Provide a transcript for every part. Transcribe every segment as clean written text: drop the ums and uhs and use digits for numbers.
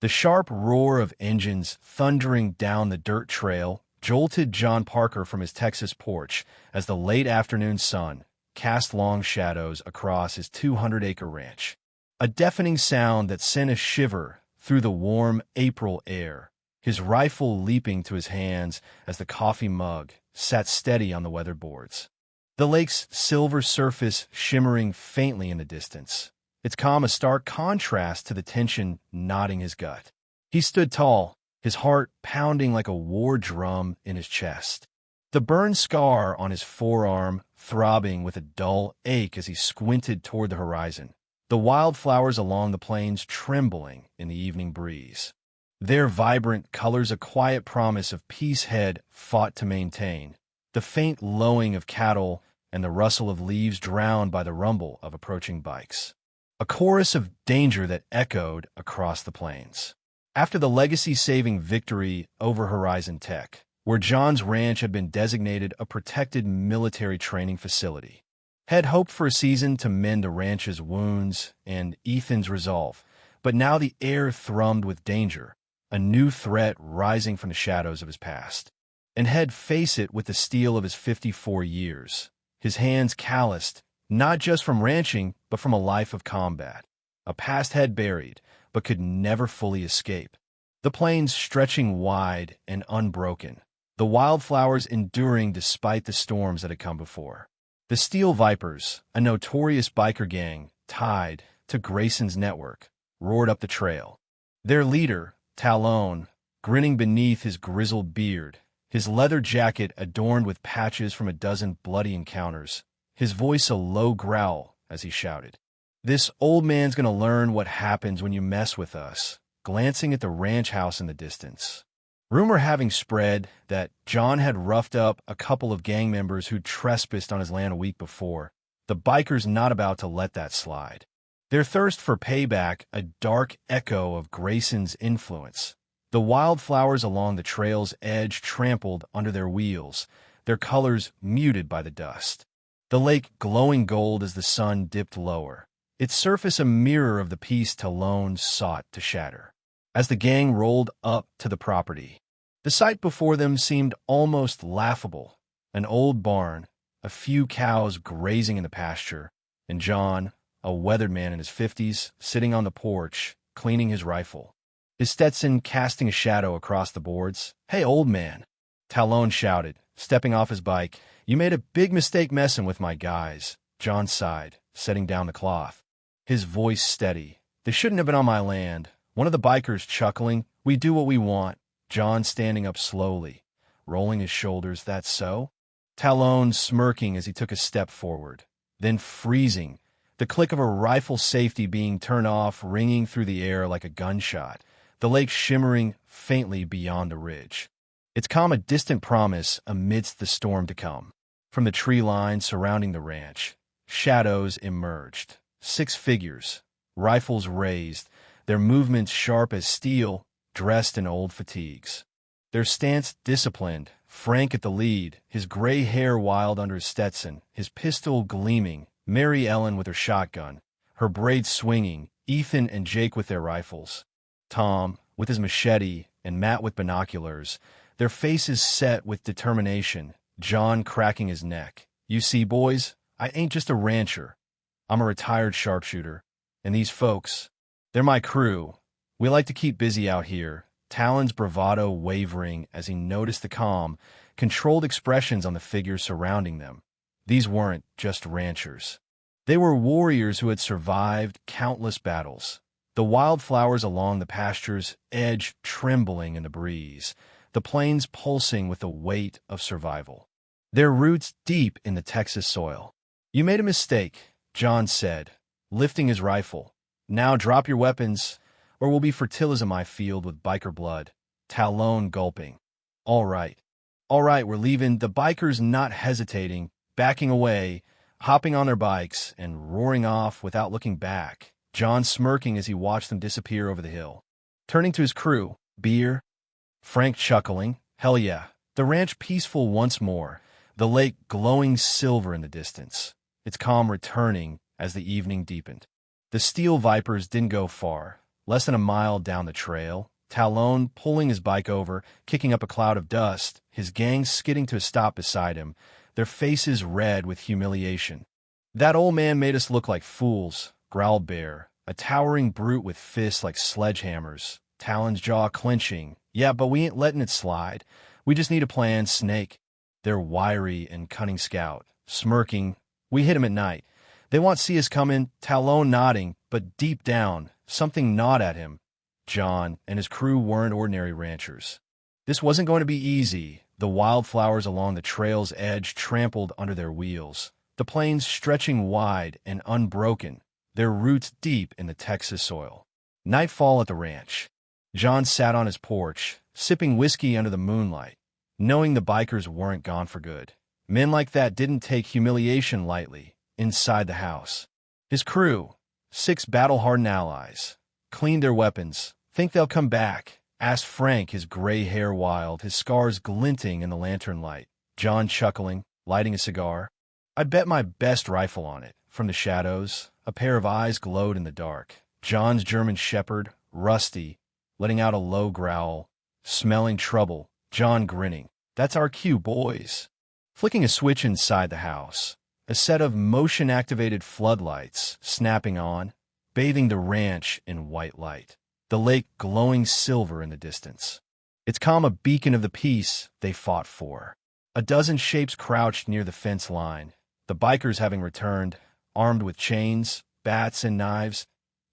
The sharp roar of engines thundering down the dirt trail jolted John Parker from his Texas porch as the late afternoon sun cast long shadows across his 200-acre ranch. A deafening sound that sent a shiver through the warm April air, his rifle leaping to his hands as the coffee mug sat steady on the weathered boards. The lake's silver surface shimmering faintly in the distance, its calm a stark contrast to the tension knotting his gut. He stood tall, his heart pounding like a war drum in his chest. The burn scar on his forearm throbbing with a dull ache as he squinted toward the horizon, the wildflowers along the plains trembling in the evening breeze. Their vibrant colors a quiet promise of peace had fought to maintain, the faint lowing of cattle and the rustle of leaves drowned by the rumble of approaching bikes. A chorus of danger that echoed across the plains. After the legacy-saving victory over Horizon Tech, where John's ranch had been designated a protected military training facility, had hoped for a season to mend the ranch's wounds and Ethan's resolve, but now the air thrummed with danger, a new threat rising from the shadows of his past. And Head faced it with the steel of his 54 years, his hands calloused, not just from ranching, but from a life of combat. A past Head buried, but could never fully escape. The plains stretching wide and unbroken, the wildflowers enduring despite the storms that had come before. The Steel Vipers, a notorious biker gang tied to Grayson's network, roared up the trail. Their leader, Talon, grinning beneath his grizzled beard, his leather jacket adorned with patches from a dozen bloody encounters, his voice a low growl as he shouted, "This old man's gonna learn what happens when you mess with us," glancing at the ranch house in the distance. Rumor having spread that John had roughed up a couple of gang members who'd trespassed on his land a week before, the bikers not about to let that slide. Their thirst for payback a dark echo of Grayson's influence. The wildflowers along the trail's edge trampled under their wheels, their colors muted by the dust. The lake glowing gold as the sun dipped lower, its surface a mirror of the peace Talon sought to shatter. As the gang rolled up to the property, the sight before them seemed almost laughable. An old barn, a few cows grazing in the pasture, and John, a weathered man in his 50s, sitting on the porch, cleaning his rifle. His Stetson casting a shadow across the boards. "Hey, old man," Talon shouted, stepping off his bike. "You made a big mistake messing with my guys." John sighed, setting down the cloth, his voice steady. "They shouldn't have been on my land." One of the bikers chuckling. "We do what we want." John standing up slowly, rolling his shoulders. "That's so?" Talon smirking as he took a step forward, then freezing, the click of a rifle safety being turned off ringing through the air like a gunshot, the lake shimmering faintly beyond the ridge. Its calm a distant promise amidst the storm to come. From the tree line surrounding the ranch, shadows emerged. 6 figures, rifles raised, their movements sharp as steel, dressed in old fatigues. Their stance disciplined, Frank at the lead, his gray hair wild under his Stetson, his pistol gleaming, Mary Ellen with her shotgun, her braids swinging, Ethan and Jake with their rifles, Tom with his machete and Matt with binoculars, their faces set with determination, John cracking his neck. "You see, boys, I ain't just a rancher. I'm a retired sharpshooter. And these folks, they're my crew. We like to keep busy out here." Talon's bravado wavering as he noticed the calm, controlled expressions on the figures surrounding them. These weren't just ranchers. They were warriors who had survived countless battles. The wildflowers along the pasture's edge trembling in the breeze, the plains pulsing with the weight of survival. Their roots deep in the Texas soil. "You made a mistake," John said, lifting his rifle. "Now drop your weapons, or we'll be fertilism I field with biker blood." Talon gulping. All right, we're leaving." The bikers not hesitating, backing away, hopping on their bikes, and roaring off without looking back, John smirking as he watched them disappear over the hill. Turning to his crew, "Beer?" Frank chuckling. "Hell yeah." The ranch peaceful once more, the lake glowing silver in the distance, its calm returning as the evening deepened. The Steel Vipers didn't go far, Less than a mile down the trail, Talon pulling his bike over, kicking up a cloud of dust, his gang skidding to a stop beside him, their faces red with humiliation. "That old man made us look like fools," growled Bear, a towering brute with fists like sledgehammers, Talon's jaw clenching. "Yeah, but we ain't letting it slide. We just need a plan, Snake." Their wiry and cunning scout, smirking. "We hit him at night. They won't see us coming," Talon nodding, but deep down, something gnawed at him. John and his crew weren't ordinary ranchers. This wasn't going to be easy. The wildflowers along the trail's edge trampled under their wheels, the plains stretching wide and unbroken, their roots deep in the Texas soil. Nightfall at the ranch. John sat on his porch, sipping whiskey under the moonlight, knowing the bikers weren't gone for good. Men like that didn't take humiliation lightly inside the house. His crew, 6 battle-hardened allies, cleaned their weapons. "Think they'll come back?" asked Frank, his gray hair wild, his scars glinting in the lantern light. John chuckling, lighting a cigar. "I'd bet my best rifle on it." From the shadows, a pair of eyes glowed in the dark. John's German shepherd, Rusty, letting out a low growl, smelling trouble. John grinning. "That's our cue, boys." Flicking a switch inside the house, a set of motion-activated floodlights snapping on, bathing the ranch in white light, the lake glowing silver in the distance. Its calm a beacon of the peace they fought for. A dozen shapes crouched near the fence line, the bikers having returned, armed with chains, bats, and knives.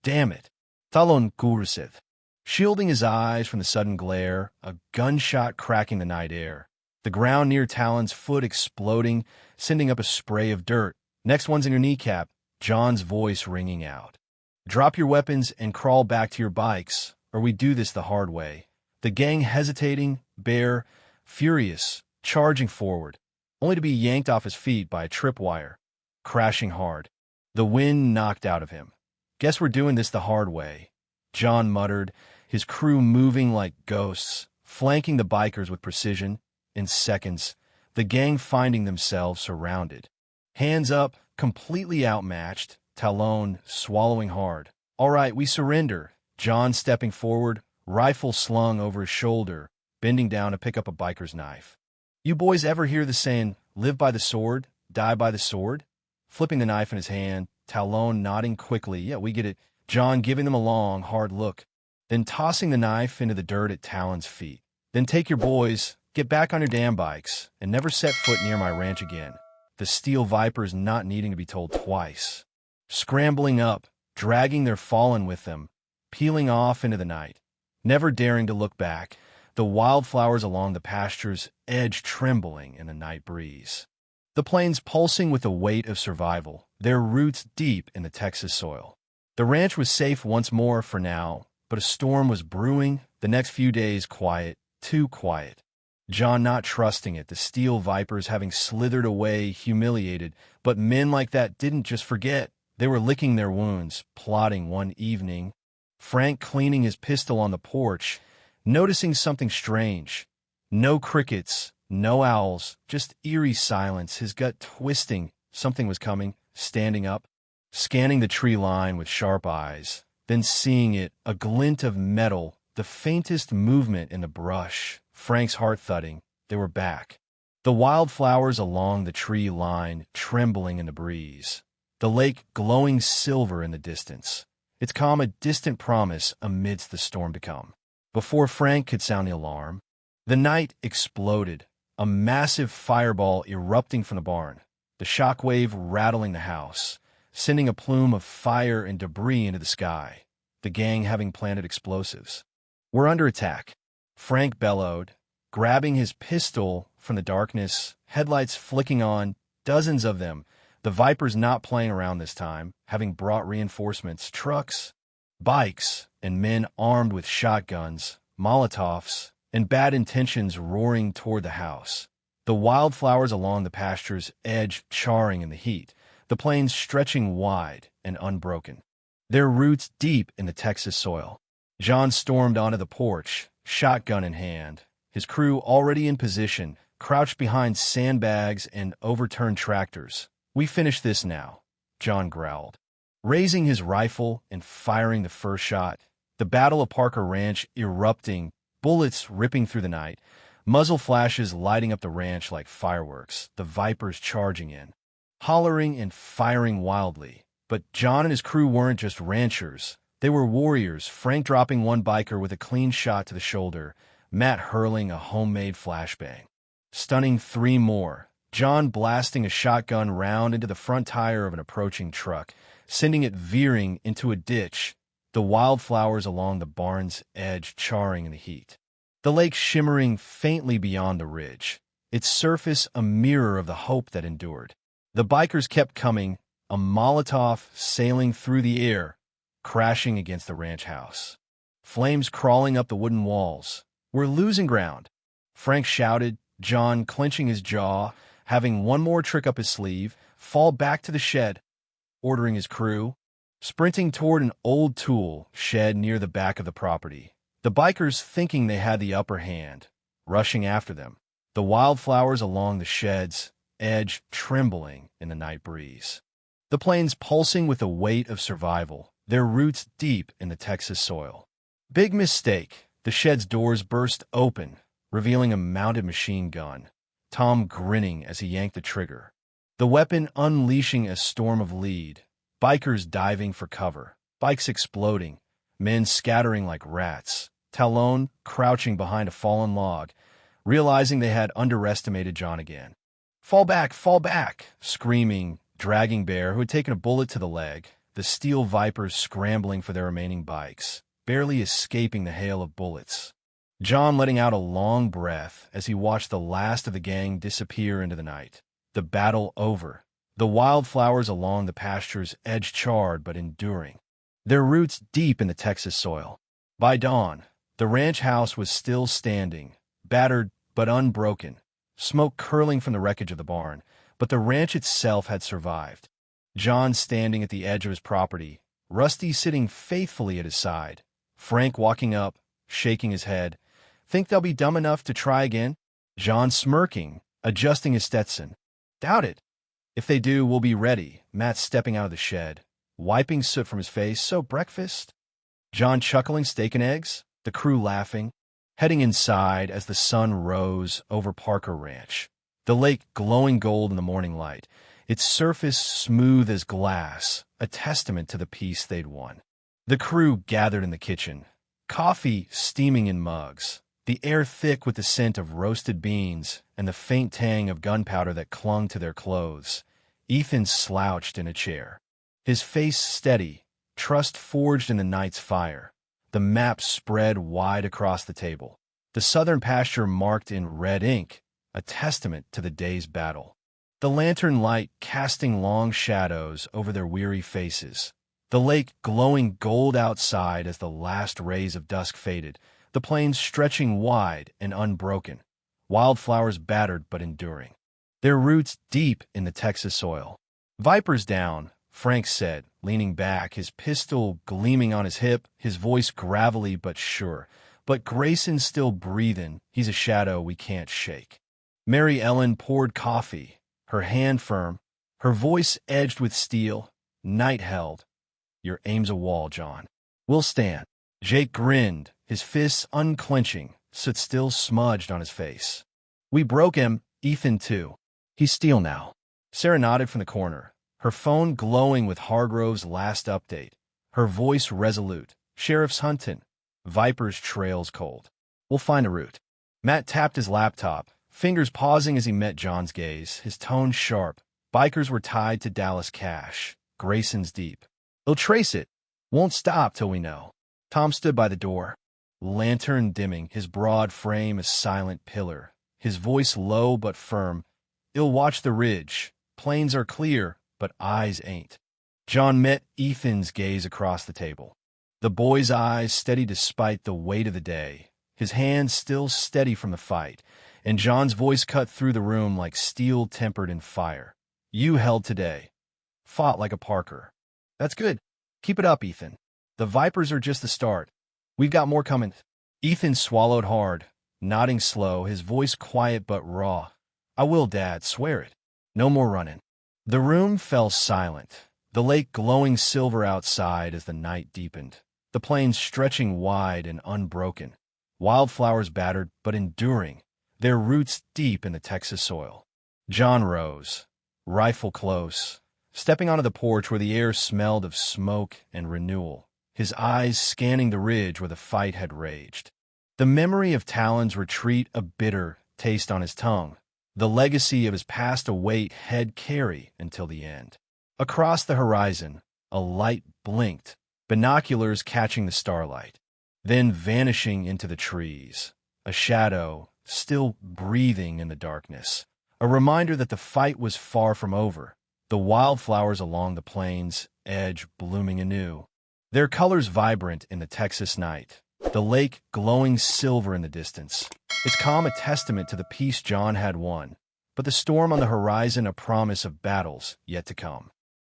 "Damn it!" Talon Gurusid, shielding his eyes from the sudden glare, a gunshot cracking the night air. The ground near Talon's foot exploding, sending up a spray of dirt. "Next one's in your kneecap," John's voice ringing out. "Drop your weapons and crawl back to your bikes, or we do this the hard way." The gang hesitating, Bear, furious, charging forward, only to be yanked off his feet by a tripwire, crashing hard. The wind knocked out of him. "Guess we're doing this the hard way," John muttered, his crew moving like ghosts, flanking the bikers with precision. In seconds, the gang finding themselves surrounded. Hands up, completely outmatched, Talon swallowing hard. "All right, we surrender." John stepping forward, rifle slung over his shoulder, bending down to pick up a biker's knife. "You boys ever hear the saying, 'Live by the sword, die by the sword'?" Flipping the knife in his hand, Talon nodding quickly. "Yeah, we get it." John giving them a long, hard look, then tossing the knife into the dirt at Talon's feet. "Then take your boys, get back on your damn bikes, and never set foot near my ranch again." The steel vipers not needing to be told twice. Scrambling up, dragging their fallen with them, peeling off into the night, never daring to look back, the wildflowers along the pasture's edge trembling in the night breeze. The plains pulsing with the weight of survival, their roots deep in the Texas soil. The ranch was safe once more for now, but a storm was brewing. The next few days quiet, too quiet. John not trusting it, the steel vipers having slithered away humiliated, but men like that didn't just forget. They were licking their wounds, plotting one evening. Frank cleaning his pistol on the porch, noticing something strange. No crickets, no owls, just eerie silence, his gut twisting. Something was coming, standing up, scanning the tree line with sharp eyes, then seeing it, a glint of metal, the faintest movement in the brush. Frank's heart thudding. They were back. The wildflowers along the tree line trembling in the breeze. The lake glowing silver in the distance. Its calm a distant promise amidst the storm to come. Before Frank could sound the alarm, the night exploded, a massive fireball erupting from the barn, the shockwave rattling the house, sending a plume of fire and debris into the sky, the gang having planted explosives. "We're under attack," Frank bellowed, grabbing his pistol from the darkness, headlights flicking on, dozens of them, the Vipers not playing around this time, having brought reinforcements, trucks, bikes, and men armed with shotguns, Molotovs, and bad intentions roaring toward the house. The wildflowers along the pasture's edge charring in the heat, the plains stretching wide and unbroken, their roots deep in the Texas soil. John stormed onto the porch, shotgun in hand, his crew already in position, crouched behind sandbags and overturned tractors. "We finish this now," John growled, raising his rifle and firing the first shot. The Battle of Parker Ranch erupting, bullets ripping through the night, muzzle flashes lighting up the ranch like fireworks, the Vipers charging in, hollering and firing wildly. But John and his crew weren't just ranchers. They were warriors, Frank dropping one biker with a clean shot to the shoulder, Matt hurling a homemade flashbang, stunning 3 more, John blasting a shotgun round into the front tire of an approaching truck, sending it veering into a ditch, the wildflowers along the barn's edge charring in the heat. The lake shimmering faintly beyond the ridge, its surface a mirror of the hope that endured. The bikers kept coming, a Molotov sailing through the air, crashing against the ranch house. Flames crawling up the wooden walls. "We're losing ground," Frank shouted, John clenching his jaw, having one more trick up his sleeve, fall back to the shed, ordering his crew, sprinting toward an old tool shed near the back of the property. The bikers thinking they had the upper hand, rushing after them, the wildflowers along the shed's edge trembling in the night breeze. The plains pulsing with the weight of survival, their roots deep in the Texas soil. Big mistake. The shed's doors burst open, revealing a mounted machine gun, Tom grinning as he yanked the trigger. The weapon unleashing a storm of lead, bikers diving for cover, bikes exploding, men scattering like rats, Talon crouching behind a fallen log, realizing they had underestimated John again. Fall back, screaming, dragging Bear, who had taken a bullet to the leg, the steel Vipers scrambling for their remaining bikes, barely escaping the hail of bullets. John letting out a long breath as he watched the last of the gang disappear into the night. The battle over. The wildflowers along the pasture's edge charred but enduring, their roots deep in the Texas soil. By dawn, the ranch house was still standing, battered but unbroken, smoke curling from the wreckage of the barn, but the ranch itself had survived. John standing at the edge of his property, Rusty sitting faithfully at his side, Frank walking up, shaking his head. "Think they'll be dumb enough to try again?" John smirking, adjusting his Stetson. "Doubt it. If they do, we'll be ready." Matt stepping out of the shed, wiping soot from his face. "So breakfast?" John chuckling, "Steak and eggs?" The crew laughing, heading inside as the sun rose over Parker Ranch. The lake glowing gold in the morning light, its surface smooth as glass, a testament to the peace they'd won. The crew gathered in the kitchen, coffee steaming in mugs, the air thick with the scent of roasted beans and the faint tang of gunpowder that clung to their clothes. Ethan slouched in a chair, his face steady, trust forged in the night's fire. The map spread wide across the table, the southern pasture marked in red ink, a testament to the day's battle. The lantern light casting long shadows over their weary faces. The lake glowing gold outside as the last rays of dusk faded, the plains stretching wide and unbroken, wildflowers battered but enduring, their roots deep in the Texas soil. "Vipers down," Frank said, leaning back, his pistol gleaming on his hip, his voice gravelly but sure. "But Grayson's still breathing. He's a shadow we can't shake." Mary Ellen poured coffee, her hand firm, her voice edged with steel. "Night held. Your aim's a wall, John. We'll stand." Jake grinned, his fists unclenching, soot still smudged on his face. "We broke him, Ethan too. He's steel now." Sarah nodded from the corner, her phone glowing with Hargrove's last update, her voice resolute. "Sheriff's hunting. Viper's trail's cold. We'll find a route." Matt tapped his laptop, fingers pausing as he met John's gaze, his tone sharp. "Bikers were tied to Dallas cache. Grayson's deep. They'll trace it. Won't stop till we know." Tom stood by the door, lantern dimming, his broad frame a silent pillar, his voice low but firm. "You'll watch the ridge. Plains are clear, but eyes ain't." John met Ethan's gaze across the table, the boy's eyes steady despite the weight of the day, his hands still steady from the fight, and John's voice cut through the room like steel tempered in fire. "You held today. Fought like a Parker. That's good. Keep it up, Ethan. The Vipers are just the start. We've got more coming." Ethan swallowed hard, nodding slow, his voice quiet but raw. "I will, Dad, swear it. No more running." The room fell silent, the lake glowing silver outside as the night deepened. the plains stretching wide and unbroken, wildflowers battered but enduring, their roots deep in the Texas soil. John rose, rifle close, stepping onto the porch where the air smelled of smoke and renewal, his eyes scanning the ridge where the fight had raged. The memory of Talon's retreat a bitter taste on his tongue, the legacy of his past await head carry until the end. Across the horizon, a light blinked, binoculars catching the starlight, then vanishing into the trees, a shadow still breathing in the darkness, a reminder that the fight was far from over, the wildflowers along the plains' edge blooming anew, their colors vibrant in the Texas night, the lake glowing silver in the distance, its calm a testament to the peace John had won, but the storm on the horizon a promise of battles yet to come.